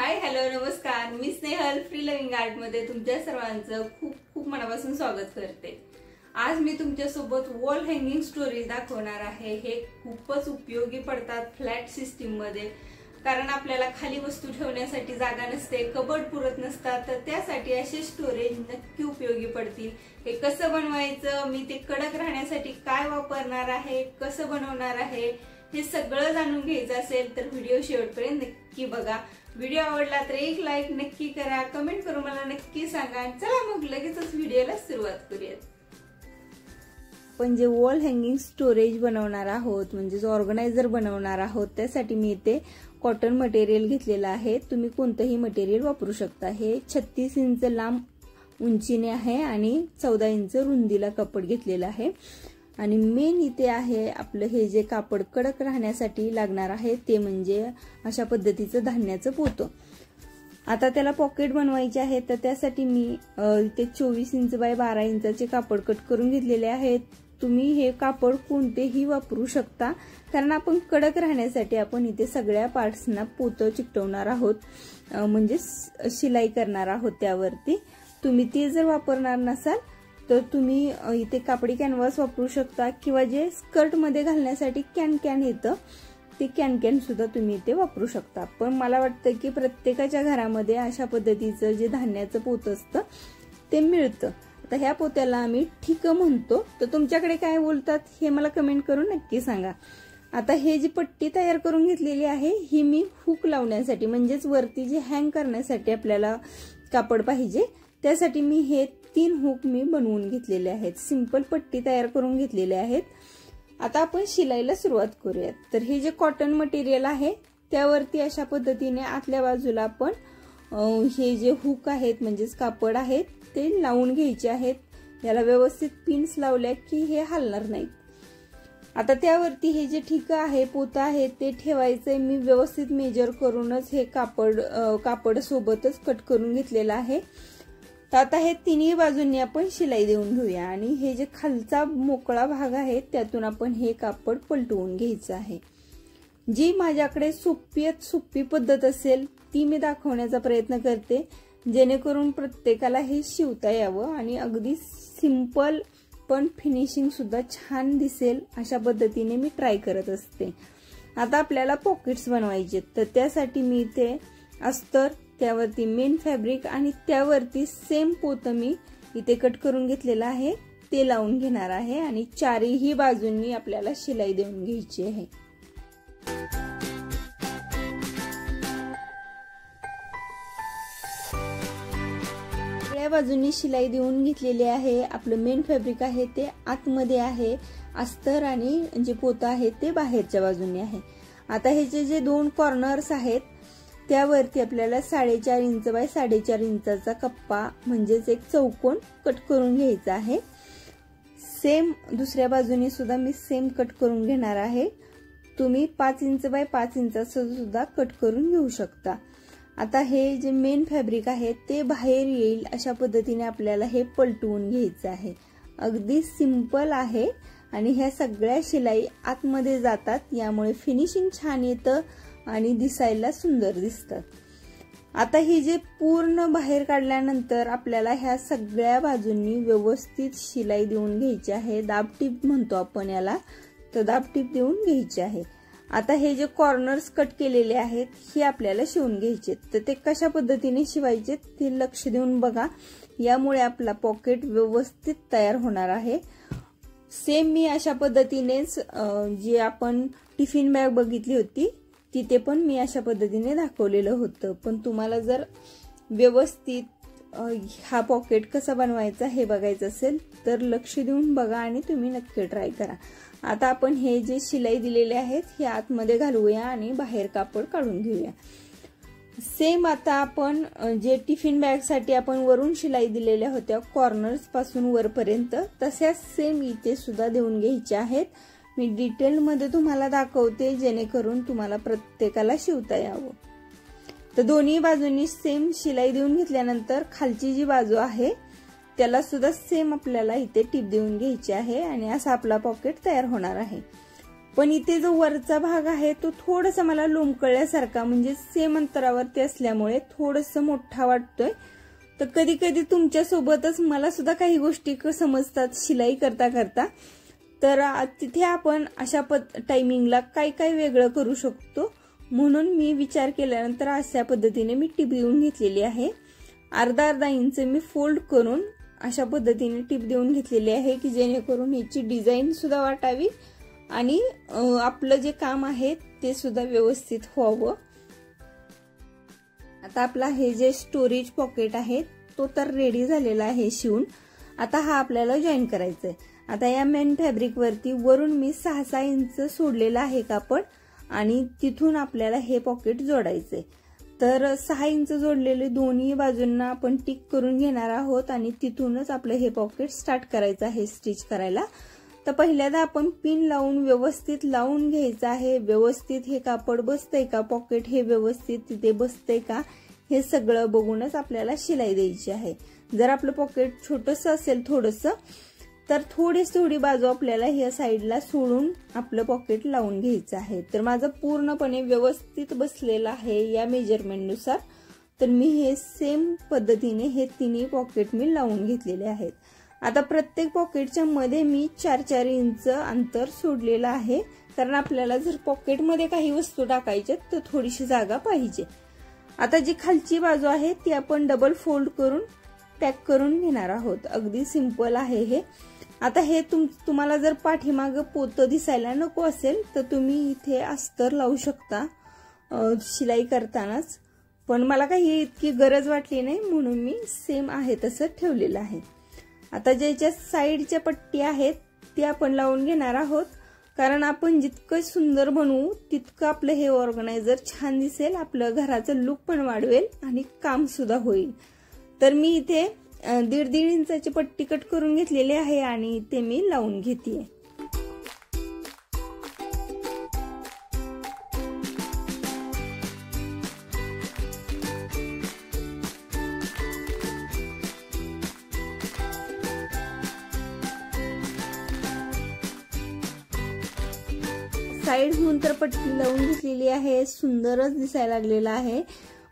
Hi hello नमस्कार, मी Snehal free loving art मध्ये तुमच्या सर्वांचं खूप खूप मनापासून स्वागत करते। आज मी तुमच्या सोबत वॉल हँगिंग स्टोरेज दाखवणार आहे। हे खूपच उपयोगी पडतात फ्लॅट सिस्टीम मध्ये, कारण आपल्याला खाली वस्तू ठेवण्यासाठी जागा नसते, कबड पुरत नसतात, तर त्यासाठी असे स्टोरेज नक्की उपयोगी पडतील। हे कसं बनवायचं, मी ते कडक राहण्यासाठी काय वापरणार आहे, कसं बनवणार आहे, हे सगळं जाणून घ्यायचं असेल तर व्हिडिओ शेवटपर्यंत नक्की बघा। व्हिडिओ आवडला तर एक लाईक नक्की करा, कमेंट करून मला नक्की सांगा। चला मग लगेचच व्हिडिओला सुरुवात करूयात। पण जे वॉल हँगिंग स्टोरेज बनवणार आहोत, म्हणजे ऑर्गनायझर बनवणार आहोत, त्यासाठी मी इथे कॉटन मटेरियल घेतलेलं आहे। तुम्ही कोणतंही मटेरियल वापरू शकता। हे 36 इंच लांब उंचीने आहे आणि 14 इंच रुंदीला कापड घेतलेलं आहे। आणि मेन इथे आहे आपलं हे जे कापड कडक राहण्यासाठी लागणार आहे ते म्हणजे अशा पद्धतीचं धान्याचं पोतं। आता त्याला पॉकेट बनवायचे आहे, तर त्यासाठी मी इथे 24 इंच बाय 12 इंचाचे कापड कट करून घेतलेले आहेत। तुम्ही हे कापड कोणतेही वापरू शकता, कारण आपण कडक राहण्यासाठी आपण इथे सगळ्या पार्ट्सना पोतं चिकटवणार आहोत, म्हणजे शिलाई करणार आहोत त्यावरती। तुम्ही ते जर वापरणार नसाल तर तुम्ही इथे कापडी कॅनव्हास वापरू शकता, किंवा जे स्कर्ट मध्ये घालण्यासाठी कॅन येतं ते कॅन सुद्धा तुम्ही इथे वापरू शकता। पण मला वाटतं की प्रत्येकाच्या घरामध्ये अशा पद्धतीचं जे धान्याचं पोतं असतं ते मिळतं। आता ह्या पोत्याला आम्ही ठिकं म्हणतो, तर तुमच्याकडे काय बोलतात हे मला कमेंट करून नक्की सांगा। आता हे जी पट्टी तयार करून घेतलेली आहे ही मी हुक लावण्यासाठी, म्हणजेच वरती जे हँग करण्यासाठी आपल्याला कापड पाहिजे, त्यासाठी मी हे 3 हुक मी बनवून घेतलेले आहेत। सिंपल पट्टी तयार करून घेतलेले आहेत। आता आपण शिलाईला सुरुवात करूयात। तर हे जे कॉटन मटेरियल आहे त्यावरती अशा पद्धतीने आतल्या बाजूला आपण हे जे हुक आहेत म्हणजेच कापड आहेत ते लावून घ्यायचे आहेत। याला व्यवस्थित पिन्स लावल्या की हे हलणार नाहीत। आता त्यावरती हे जे ठिकं आहे पोतं आहे ते ठेवायचंय। मी व्यवस्थित मेजर करूनच हे कापड सोबतच कट करून घेतलेलं आहे। तर आता हे तिन्ही बाजूंनी आपण शिलाई देऊन घेऊया, आणि हे जे खालचा मोकळा भाग आहे त्यातून आपण हे कापड पलटवून घ्यायचं आहे। जी माझ्याकडे सोपी पद्धत असेल ती मी दाखवण्याचा प्रयत्न करते, जेणेकरून प्रत्येकाला हे शिवता यावं आणि अगदी सिंपल पण फिनिशिंग सुद्धा छान दिसेल अशा पद्धतीने मी ट्राय करत असते। आता आपल्याला पॉकेट्स बनवायचे, तर त्यासाठी मी इथे अस्तर, त्यावरती मेन फॅब्रिक आणि त्यावरती सेम पोतं मी इथे कट करून घेतलेलं आहे ते लावून घेणार आहे, आणि चारही बाजूंनी आपल्याला शिलाई देऊन घ्यायची आहे। या बाजूंनी शिलाई देऊन घेतलेली आहे। आपलं मेन फॅब्रिक आहे ते आतमध्ये आहे, अस्तर आणि जे पोतं आहे ते बाहेरच्या बाजूने आहे। आता हे जे 2 कॉर्नर्स आहेत त्यावरती आपल्याला 4.5 इंच बाय 4.5 इंचाचा कप्पा म्हणजेच एक चौकोन कट करून घ्यायचा आहे। सेम दुसऱ्या बाजूनी सुद्धा मी सेम कट करून घेणार आहे। तुम्ही 5 इंच बाय 5 इंचाचं सुद्धा कट करून घेऊ शकता। आता हे जे मेन फॅब्रिक आहे ते बाहेर येईल अशा पद्धतीने आपल्याला हे पलटवून घ्यायचं आहे। अगदी सिंपल आहे आणि ह्या सगळ्या शिलाई आतमध्ये जातात, यामुळे फिनिशिंग छान येतं आणि दिसायला सुंदर दिसतात। आता ही जे पूर्ण बाहेर काढल्यानंतर आपल्याला ह्या सगळ्या बाजूंनी व्यवस्थित शिलाई देऊन घ्यायची आहे। दाबटीप म्हणतो आपण याला, तर दाबटीप देऊन घ्यायची आहे। आता हे जे कॉर्नर्स कट केलेले आहेत हे आपल्याला शिवून घ्यायचे, तर ते कशा पद्धतीने शिवायचे ते लक्ष देऊन बघा, यामुळे आपला पॉकेट व्यवस्थित तयार होणार आहे। सेम मी अशा पद्धतीनेच जी आपण टिफिन बॅग बघितली होती तिथे पण मी अशा पद्धतीने दाखवलेलं होतं, पण तुम्हाला जर व्यवस्थित हा पॉकेट कसा बनवायचा हे बघायचं असेल तर लक्ष देऊन बघा आणि तुम्ही नक्की ट्राय करा। आता आपण हे जे शिलाई दिलेले आहेत हे आतमध्ये घालूया आणि बाहेर कापड काढून घेऊया। सेम आता आपण जे टिफिन बॅग साठी आपण वरून शिलाई दिलेल्या होत्या कॉर्नर्स पासून वरपर्यंत, तशाच सेम इथे सुद्धा देऊन घ्यायच्या आहेत। मी डिटेल मध्ये तुम्हाला दाखवते जेणेकरून तुम्हाला प्रत्येकाला शिवता यावं। तर दोन्ही बाजूंनी सेम शिलाई देऊन घेतल्यानंतर खालची जी बाजू आहे त्याला सुद्धा सेम आपल्याला इथे टिप देऊन घ्यायची आहे, आणि असा आपला पॉकेट तयार होणार आहे। पण इथे जो वरचा भाग आहे तो थोडासा मला लोंबकळल्यासारखा म्हणजे सेम अंतरावरती असल्यामुळे थोडंसं मोठा वाटतोय। तर कधी कधी तुमच्या सोबतच मला सुद्धा काही गोष्टी समजतात शिलाई करता करता, तर तिथे आपण अशा टायमिंगला काय काय वेगळं करू शकतो म्हणून मी विचार केल्यानंतर अशा पद्धतीने मी टिप देऊन घेतलेली आहे। अर्धा इंच मी फोल्ड करून अशा पद्धतीने टिप देऊन घेतलेली आहे की जेणेकरून याची डिझाईन सुद्धा वाटावी आणि आपलं जे काम आहे ते सुद्धा व्यवस्थित व्हावं। आता आपला हे जे स्टोरेज पॉकेट आहे तो तर रेडी झालेला आहे शिवून। आता हा आपल्याला जॉईन करायचा आहे। आता या मेन फॅब्रिक वरती वरून मी 6-6 इंच सोडलेला आहे कापड आणि तिथून आपल्याला हे पॉकेट जोडायचे। तर 6 इंच जोडलेले दोन्ही बाजूंना आपण टिक करून घेणार आहोत आणि तिथूनच आपलं हे पॉकेट स्टार्ट करायचं आहे स्टिच करायला। तर पहिल्यांदा आपण पिन लावून व्यवस्थित लावून घ्यायचं आहे। व्यवस्थित हे कापड बसतंय का, पॉकेट हे व्यवस्थित तिथे बसतंय का हे सगळं बघूनच आपल्याला शिलाई द्यायची आहे। जर आपलं पॉकेट छोटंसं असेल थोडंसं तर थोडी बाजू आपल्याला ह्या साईडला सोडून आपलं पॉकेट लावून घ्यायचं आहे। तर माझं पूर्णपणे व्यवस्थित बसलेलं आहे या मेजरमेंटनुसार। तर मी हे सेम पद्धतीने हे तिन्ही पॉकेट मी लावून घेतलेले आहेत। आता प्रत्येक पॉकेटच्या मध्ये मी 4-4 इंच अंतर सोडलेलं आहे, कारण आपल्याला जर पॉकेटमध्ये काही वस्तू टाकायच्या तर थोडीशी जागा पाहिजे। आता जी खालची बाजू आहे ती आपण डबल फोल्ड करून पॅक करून घेणार आहोत। अगदी सिंपल आहे हे। आता हे तुम्हाला जर पाठीमागं पोतं दिसायला नको असेल तर तुम्ही इथे अस्तर लावू शकता शिलाई करतानाच, पण मला काही इतकी गरज वाटली नाही म्हणून मी सेम आहे तसं ठेवलेलं आहे। आता ज्याच्या साईडच्या पट्टी आहेत ती आपण लावून घेणार आहोत, कारण आपण जितकं सुंदर बनवू तितकं आपलं हे ऑर्गनायझर छान दिसेल, आपलं घराचं लुक पण वाढवेल आणि काम सुद्धा होईल। तर मी इथे 1.5 इंचाची पट्टी कट करून घेतलेली आहे आणि ते मी लावून घेतेय। साइड होऊन तर पट्टी लावून घेतलेली आहे, सुंदरच दिसायला लागलेला आहे।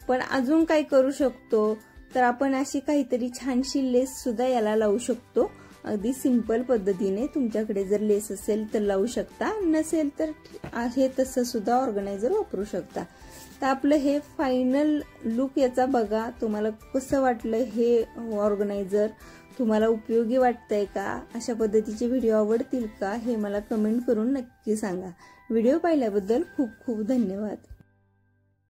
पण अजून काय करू शकतो तर आपण अशी काहीतरी छानशी लेस सुद्धा याला लावू शकतो। अगदी सिंपल पद्धतीने तुमच्याकडे जर लेस असेल तर लावू शकता, नसेल तर आहे तसं सुद्धा ऑर्गनायझर वापरू शकता। तर आपलं हे फायनल लुक याचा बघा, तुम्हाला कसं वाटलं हे ऑर्गनायझर, तुम्हाला उपयोगी वाटतंय का, अशा पद्धतीचे व्हिडिओ आवडतील का हे मला कमेंट करून नक्की सांगा। व्हिडिओ पाहिल्याबद्दल खूप खूप धन्यवाद।